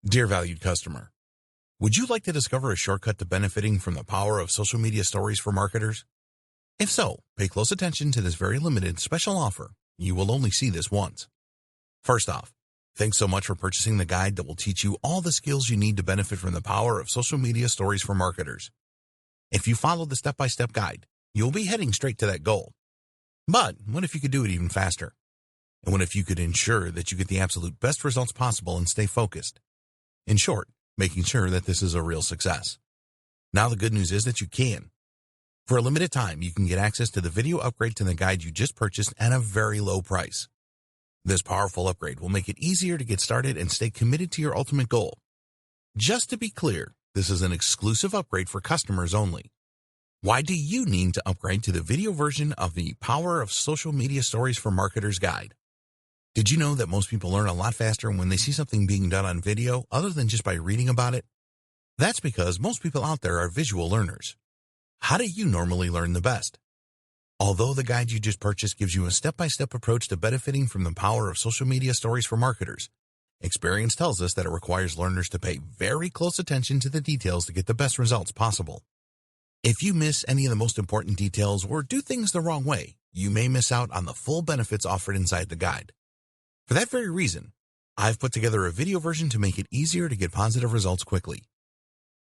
Dear valued customer, would you like to discover a shortcut to benefiting from the power of social media stories for marketers? If so, pay close attention to this very limited special offer. You will only see this once. First off, thanks so much for purchasing the guide that will teach you all the skills you need to benefit from the power of social media stories for marketers. If you follow the step-by-step guide, you'll be heading straight to that goal. But what if you could do it even faster? And what if you could ensure that you get the absolute best results possible and stay focused? In short, making sure that this is a real success. Now the good news is that you can. For a limited time, you can get access to the video upgrade to the guide you just purchased at a very low price. This powerful upgrade will make it easier to get started and stay committed to your ultimate goal. Just to be clear, this is an exclusive upgrade for customers only. Why do you need to upgrade to the video version of the Power of Social Media Stories for Marketers guide? Did you know that most people learn a lot faster when they see something being done on video other than just by reading about it? That's because most people out there are visual learners. How do you normally learn the best? Although the guide you just purchased gives you a step-by-step approach to benefiting from the power of social media stories for marketers, experience tells us that it requires learners to pay very close attention to the details to get the best results possible. If you miss any of the most important details or do things the wrong way, you may miss out on the full benefits offered inside the guide. For that very reason, I've put together a video version to make it easier to get positive results quickly.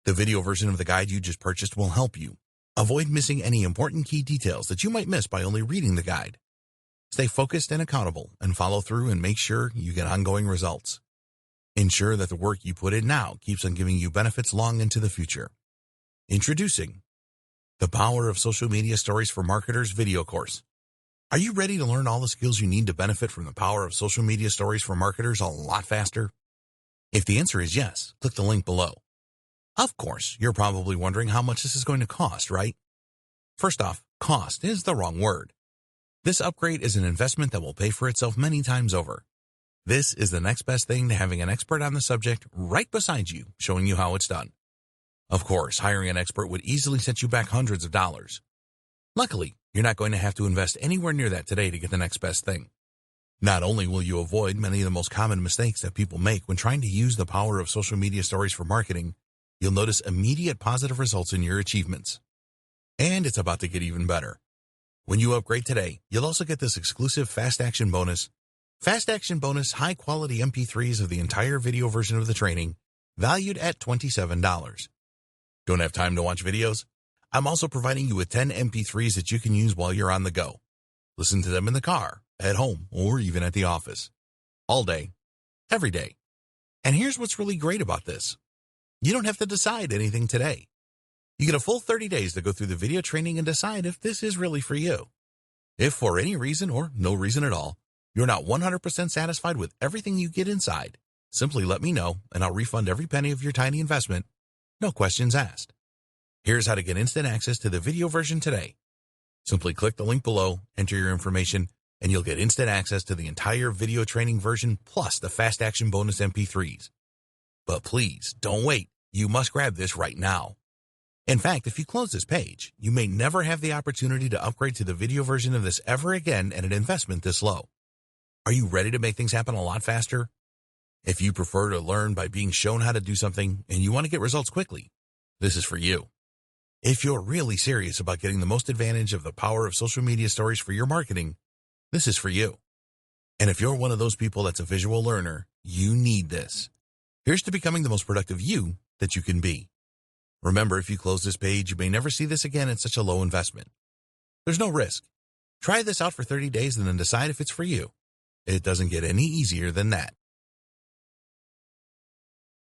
The video version of the guide you just purchased will help you avoid missing any important key details that you might miss by only reading the guide. Stay focused and accountable and follow through and make sure you get ongoing results. Ensure that the work you put in now keeps on giving you benefits long into the future. Introducing the Power of Social Media Stories for Marketers video course. Are you ready to learn all the skills you need to benefit from the power of social media stories for marketers a lot faster? If the answer is yes, click the link below. Of course, you're probably wondering how much this is going to cost, right? First off, cost is the wrong word. This upgrade is an investment that will pay for itself many times over. This is the next best thing to having an expert on the subject right beside you, showing you how it's done. Of course, hiring an expert would easily set you back hundreds of dollars. Luckily, you're not going to have to invest anywhere near that today to get the next best thing. Not only will you avoid many of the most common mistakes that people make when trying to use the power of social media stories for marketing, you'll notice immediate positive results in your achievements. And it's about to get even better. When you upgrade today, you'll also get this exclusive Fast Action Bonus. Fast Action Bonus high-quality MP3s of the entire video version of the training, valued at $27. Don't have time to watch videos? I'm also providing you with 10 MP3s that you can use while you're on the go. Listen to them in the car, at home, or even at the office. All day, every day. And here's what's really great about this. You don't have to decide anything today. You get a full 30 days to go through the video training and decide if this is really for you. If for any reason or no reason at all, you're not 100% satisfied with everything you get inside, simply let me know and I'll refund every penny of your tiny investment. No questions asked. Here's how to get instant access to the video version today. Simply click the link below, enter your information, and you'll get instant access to the entire video training version plus the Fast Action Bonus MP3s. But please, don't wait. You must grab this right now. In fact, if you close this page, you may never have the opportunity to upgrade to the video version of this ever again at an investment this low. Are you ready to make things happen a lot faster? If you prefer to learn by being shown how to do something and you want to get results quickly, this is for you. If you're really serious about getting the most advantage of the power of social media stories for your marketing, this is for you. And if you're one of those people that's a visual learner, you need this. Here's to becoming the most productive you that you can be. Remember, if you close this page, you may never see this again at such a low investment. There's no risk. Try this out for 30 days and then decide if it's for you. It doesn't get any easier than that.